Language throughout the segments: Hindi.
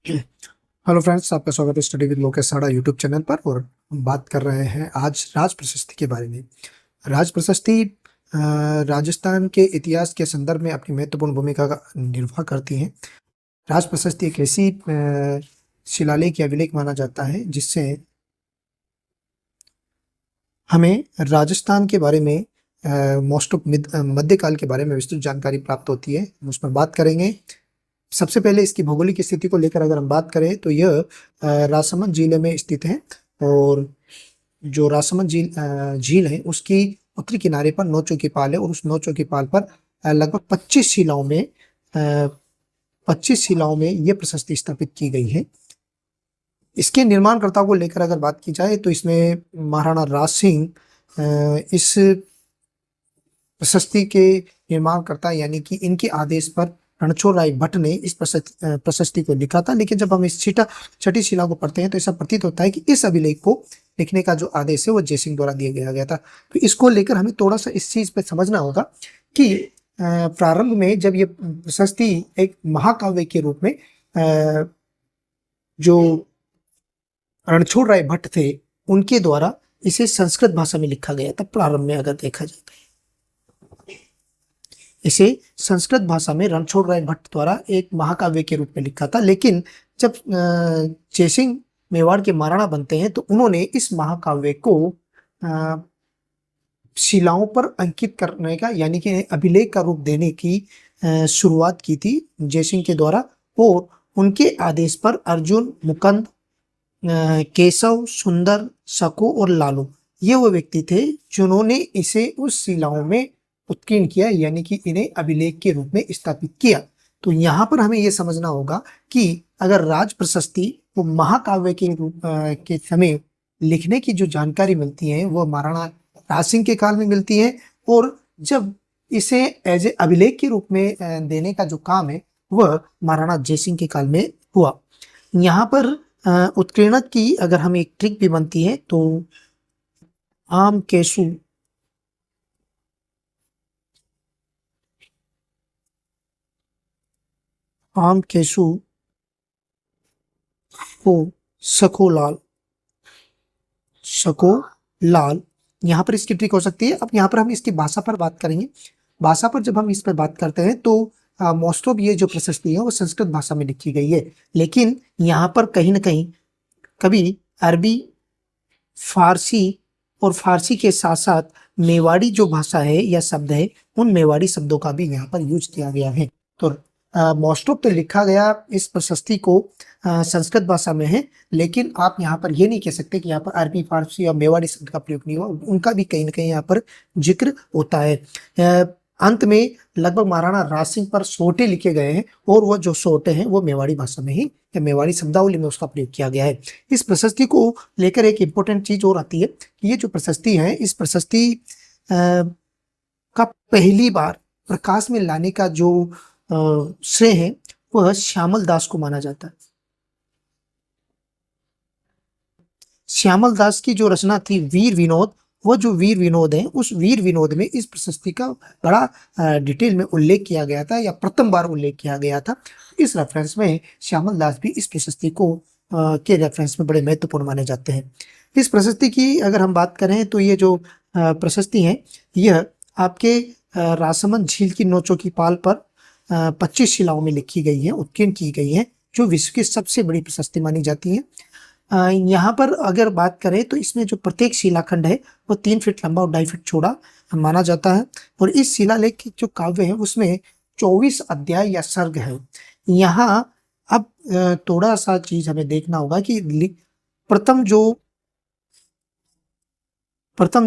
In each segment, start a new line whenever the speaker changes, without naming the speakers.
हेलो फ्रेंड्स, आपका स्वागत है स्टडी विद लोकेश साड़ा यूट्यूब चैनल पर। और हम बात कर रहे हैं आज राज प्रशस्ति के बारे में। राज प्रशस्ति राजस्थान के इतिहास के संदर्भ में अपनी महत्वपूर्ण भूमिका का निर्वाह करती हैं। राज प्रशस्ति एक ऐसी शिलालेख या अभिलेख माना जाता है जिससे हमें राजस्थान के बारे में मोस्ट ऑफ मध्यकाल के बारे में विस्तृत जानकारी प्राप्त होती है। हम उस पर बात करेंगे। सबसे पहले इसकी भौगोलिक स्थिति को लेकर अगर हम बात करें तो यह राजसमंद जिले में स्थित है। और जो राजसमंद झील है उसकी उत्तरी किनारे पर नौ चौकी पाल है और उस नौ चौकी पाल पर लगभग 25 शिलाओं में यह प्रशस्ति स्थापित की गई है। इसके निर्माणकर्ताओं को लेकर अगर बात की जाए तो इसमें महाराणा राज सिंह इस प्रशस्ति के निर्माणकर्ता, यानी कि इनके आदेश पर रणछोड़ राय भट्ट ने इस प्रशस्ति को लिखा था। लेकिन जब हम इस छठी शिला को पढ़ते हैं तो ऐसा प्रतीत होता है कि इस अभिलेख को लिखने का जो आदेश है वो जयसिंह द्वारा दिया गया था। तो इसको लेकर हमें थोड़ा सा इस चीज पे समझना होगा कि प्रारंभ में जब ये प्रशस्ति एक महाकाव्य के रूप में जो रणछोड़ राय भट्ट थे उनके द्वारा इसे संस्कृत भाषा में लिखा गया था। प्रारंभ में अगर देखा जाए इसे संस्कृत भाषा में रणछोड़ राय भट्ट द्वारा एक महाकाव्य के रूप में लिखा था। लेकिन जब जयसिंह मेवाड़ के महाराणा बनते हैं तो उन्होंने इस महाकाव्य को शिलाओं पर अंकित करने का, यानी कि अभिलेख का रूप देने की शुरुआत की थी जयसिंह के द्वारा। और उनके आदेश पर अर्जुन, मुकुंद, केशव, सुंदर, शकु और लालू ये वो व्यक्ति थे जिन्होंने इसे उस शिलाओं में उत्कीर्ण किया, यानी कि इन्हें अभिलेख के रूप में स्थापित किया। तो यहाँ पर हमें यह समझना होगा कि अगर राज प्रशस्ति वो महाकाव्य के रूप के समय लिखने की जो जानकारी मिलती है वो महाराणा राज सिंह के काल में मिलती है, और जब इसे एज ए अभिलेख के रूप में देने का जो काम है वह महाराणा जयसिंह के काल में हुआ। यहाँ पर उत्कीर्ण की अगर हम एक ट्रिक भी बनती है तो आम केसु को सको लाल, यहाँ पर इसकी ट्रिक हो सकती है। अब यहाँ पर हम इसकी भाषा पर बात करेंगे। भाषा पर जब हम इस पर बात करते हैं तो मोस्ट ऑफ ये जो प्रशस्ति है वो संस्कृत भाषा में लिखी गई है। लेकिन यहाँ पर कहीं ना कहीं कभी अरबी, फारसी और फारसी के साथ साथ मेवाड़ी जो भाषा है या शब्द है उन मेवाड़ी शब्दों का भी यहाँ पर यूज किया गया है। तो मोस्ट ऑफ तो लिखा गया इस प्रशस्ति को संस्कृत भाषा में है, लेकिन आप यहाँ पर ये नहीं कह सकते कि यहाँ पर अरबी, फारसी और मेवाड़ी शब्द का प्रयोग नहीं हुआ। उनका भी कहीं ना कहीं यहाँ पर जिक्र होता है। अंत में लगभग महाराणा राज सिंह पर सोटे लिखे गए हैं और वो जो सोटे हैं वो मेवाड़ी भाषा में ही या मेवाड़ी शब्दावली में उसका प्रयोग किया गया है। इस प्रशस्ति को लेकर एक इम्पोर्टेंट चीज और आती है कि ये जो प्रशस्ति है इस प्रशस्ति का पहली बार प्रकाश में लाने का जो श्रेय है वह श्यामल दास को माना जाता है। श्यामल दास की जो रचना थी वीर विनोद, वो जो वीर विनोद है उस वीर विनोद में इस प्रशस्ति का बड़ा डिटेल में उल्लेख किया गया था या प्रथम बार उल्लेख किया गया था। इस रेफरेंस में श्यामल दास भी इस प्रशस्ति को के रेफरेंस में बड़े महत्वपूर्ण माने जाते हैं। इस प्रशस्ति की अगर हम बात करें तो ये जो प्रशस्ति है यह आपके राजसमंद झील की नौ चौकी पाल पर 25 शिलाओं में लिखी गई है, उत्कीर्ण की गई है, जो विश्व की सबसे बड़ी प्रशस्ति मानी जाती है। यहाँ पर अगर बात करें तो इसमें जो प्रत्येक शिलाखंड है वो 3 फीट लंबा और 2.5 फीट चौड़ा माना जाता है। और इस शिलालेख की जो काव्य है उसमें 24 अध्याय या सर्ग है। यहाँ अब थोड़ा सा चीज हमें देखना होगा कि प्रथम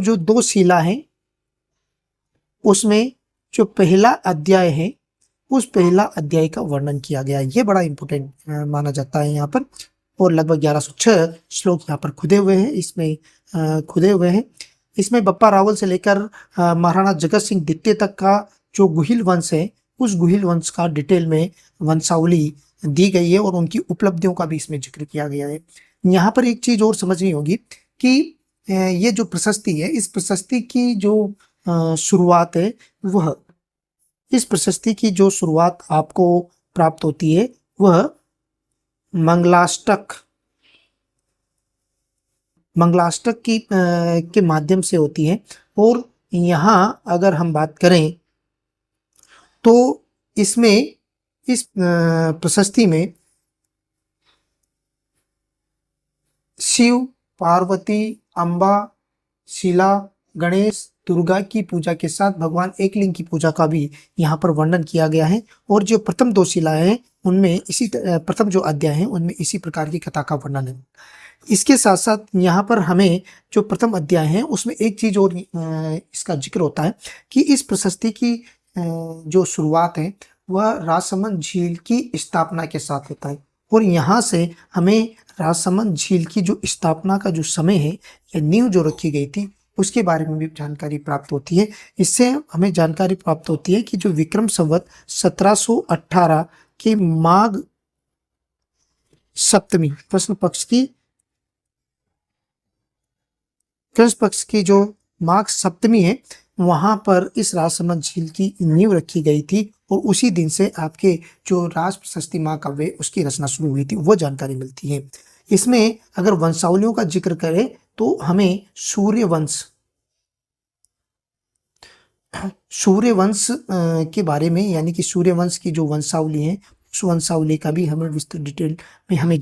जो 2 शिला है उसमें जो पहला अध्याय है उस पहला अध्याय का वर्णन किया गया है। ये बड़ा इंपॉर्टेंट माना जाता है यहाँ पर। और लगभग 1106 श्लोक यहाँ पर खुदे हुए हैं। इसमें बप्पा रावल से लेकर महाराणा जगत सिंह द्वितीय तक का जो गुहिल वंश है उस गुहिल वंश का डिटेल में वंशावली दी गई है और उनकी उपलब्धियों का भी इसमें जिक्र किया गया है। यहाँ पर एक चीज और समझनी होगी कि ये जो प्रशस्ति है इस प्रशस्ति की जो शुरुआत है वह इस प्रशस्ति की जो शुरुआत आपको प्राप्त होती है वह मंगलाष्टक मंगलाष्टक की के माध्यम से होती है। और यहाँ अगर हम बात करें तो इसमें इस प्रशस्ति में शिव, पार्वती, अम्बा, शिला, गणेश, दुर्गा की पूजा के साथ भगवान एकलिंग की पूजा का भी यहाँ पर वर्णन किया गया है। और जो प्रथम दो शिलाएं हैं उनमें प्रथम जो अध्याय हैं उनमें इसी प्रकार की कथा का वर्णन है। इसके साथ साथ यहाँ पर हमें जो प्रथम अध्याय है उसमें एक चीज और इसका जिक्र होता है कि इस प्रशस्ति की जो शुरुआत है वह राजसमंद झील की स्थापना के साथ होता है। और यहाँ से हमें राजसमंद झील की जो स्थापना का जो समय है या नींव जो रखी गई थी उसके बारे में भी जानकारी प्राप्त होती है। इससे हमें जानकारी प्राप्त होती है कि जो विक्रम संवत 1718 के माघ सप्तमी कृष्ण पक्ष की जो माघ सप्तमी है वहां पर इस राजसमंद झील की नींव रखी गई थी। और उसी दिन से आपके जो राज प्रशस्ति महाकाव्य उसकी रचना शुरू हुई थी वो जानकारी मिलती है। इसमें अगर वंशावलियों का जिक्र करें तो हमें सूर्यवंश के बारे में यानी कि सूर्यवंश की जो वंशावली है उस वंशावली का भी हमें विस्तृत डिटेल में हमें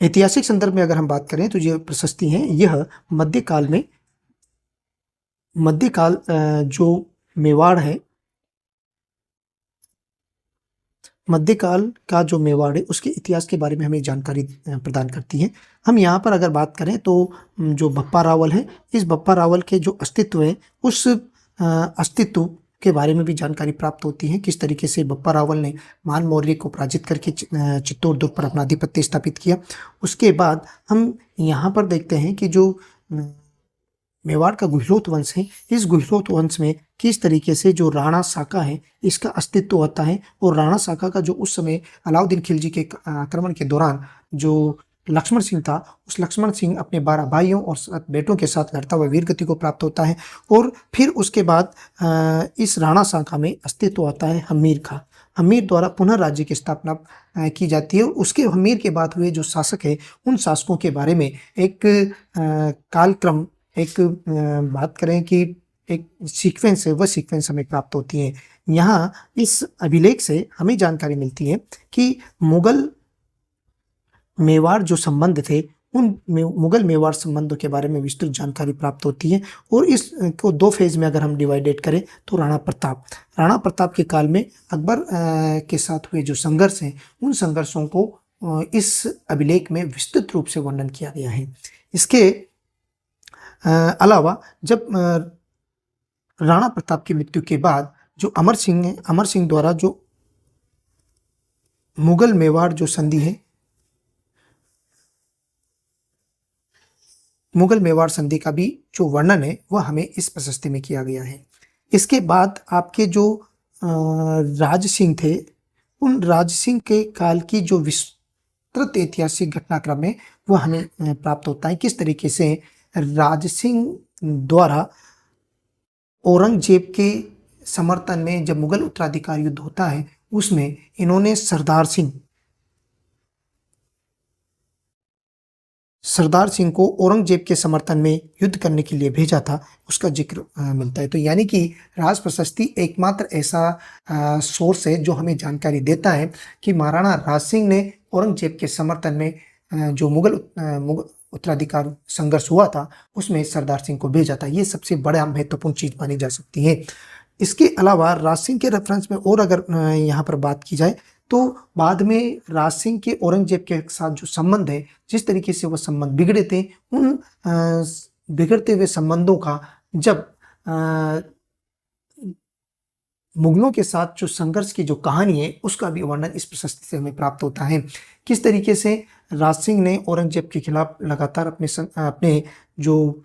ऐतिहासिक संदर्भ में अगर हम बात करें तो ये प्रशस्ति है यह मध्यकाल जो मेवाड़ है मध्यकाल का जो मेवाड़ है उसके इतिहास के बारे में हमें जानकारी प्रदान करती है। हम यहाँ पर अगर बात करें तो जो बप्पा रावल है इस बप्पा रावल के जो अस्तित्व है उस अस्तित्व के बारे में भी जानकारी प्राप्त होती है। किस तरीके से बप्पा रावल ने मान मौर्य को पराजित करके चित्तौड़ दुर्ग पर अपना आधिपत्य स्थापित किया। उसके बाद हम यहाँ पर देखते हैं कि जो मेवाड़ का गुहिलोत वंश है इस गुहिलोत वंश में किस तरीके से जो राणा साका है इसका अस्तित्व होता है। और राणा साका का जो उस समय अलाउद्दीन खिलजी के आक्रमण के दौरान जो लक्ष्मण सिंह था उस लक्ष्मण सिंह अपने 12 भाइयों और 7 बेटों के साथ लड़ता हुआ वीर गति को प्राप्त होता है। और फिर उसके बाद इस राणा साका में अस्तित्व आता है हमीर का। हमीर द्वारा पुनः राज्य की स्थापना की जाती है। और उसके हमीर के बाद हुए जो शासक है उन शासकों के बारे में एक कालक्रम बात करें कि एक सीक्वेंस है वह सीक्वेंस हमें प्राप्त होती है। यहाँ इस अभिलेख से हमें जानकारी मिलती है कि मुगल मेवाड़ जो संबंध थे उन मुगल मेवाड़ संबंधों के बारे में विस्तृत जानकारी प्राप्त होती है। और इस को 2 फेज में अगर हम डिवाइडेड करें तो राणा प्रताप के काल में अकबर के साथ हुए जो संघर्ष हैं उन संघर्षों को इस अभिलेख में विस्तृत रूप से वर्णन किया गया है। इसके अलावा जब राणा प्रताप की मृत्यु के बाद जो अमर सिंह द्वारा जो मुगल मेवाड़ जो संधि है मुगल मेवाड़ संधि का भी जो वर्णन है वह हमें इस प्रशस्ति में किया गया है। इसके बाद आपके जो राज सिंह थे उन राज सिंह के काल की जो विस्तृत ऐतिहासिक घटनाक्रम है वह हमें प्राप्त होता है। किस तरीके से राज सिंह द्वारा औरंगजेब के समर्थन में जब मुगल उत्तराधिकार युद्ध होता है उसमें इन्होंने सरदार सिंह को औरंगजेब के समर्थन में युद्ध करने के लिए भेजा था उसका जिक्र मिलता है। तो यानी कि राज प्रशस्ति एकमात्र ऐसा सोर्स है जो हमें जानकारी देता है कि महाराणा राज सिंह ने औरंगजेब के समर्थन में जो मुगल उत्तराधिकार संघर्ष हुआ था उसमें सरदार सिंह को भेजा था। ये सबसे बड़ा महत्वपूर्ण चीज मानी जा सकती है। इसके अलावा राज सिंह के रेफरेंस में और अगर यहाँ पर बात की जाए तो बाद में राज सिंह के औरंगजेब के साथ जो संबंध है जिस तरीके से वह संबंध बिगड़े थे उन बिगड़ते हुए संबंधों का जब मुगलों के साथ जो संघर्ष की जो कहानी है उसका भी वर्णन इस प्रशस्ति से हमें प्राप्त होता है। किस तरीके से राज सिंह ने औरंगजेब के खिलाफ लगातार अपने जो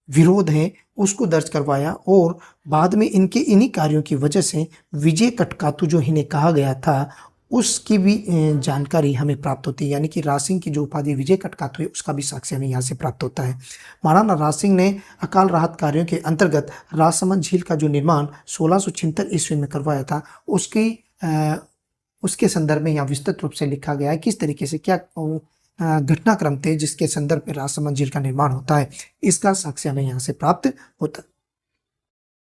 विरोध है उसको दर्ज करवाया, और बाद में इनके इन्हीं कार्यों की वजह से विजय कटकातु जो इन्हें कहा गया था उसकी भी जानकारी हमें प्राप्त होती है। यानी कि राज सिंह की जो उपाधि विजय कटकातु है उसका भी साक्ष्य हमें यहाँ से प्राप्त होता है। महाराणा राज सिंह ने अकाल राहत कार्यों के अंतर्गत राजसमंद झील का जो निर्माण 1676 ईस्वी में करवाया था उसके संदर्भ में यहाँ विस्तृत रूप से लिखा गया है किस तरीके से क्या घटनाक्रम थे जिसके संदर्भ में राजसमंद झील का निर्माण होता है, इसका साक्ष्य हमें यहाँ से प्राप्त होता है।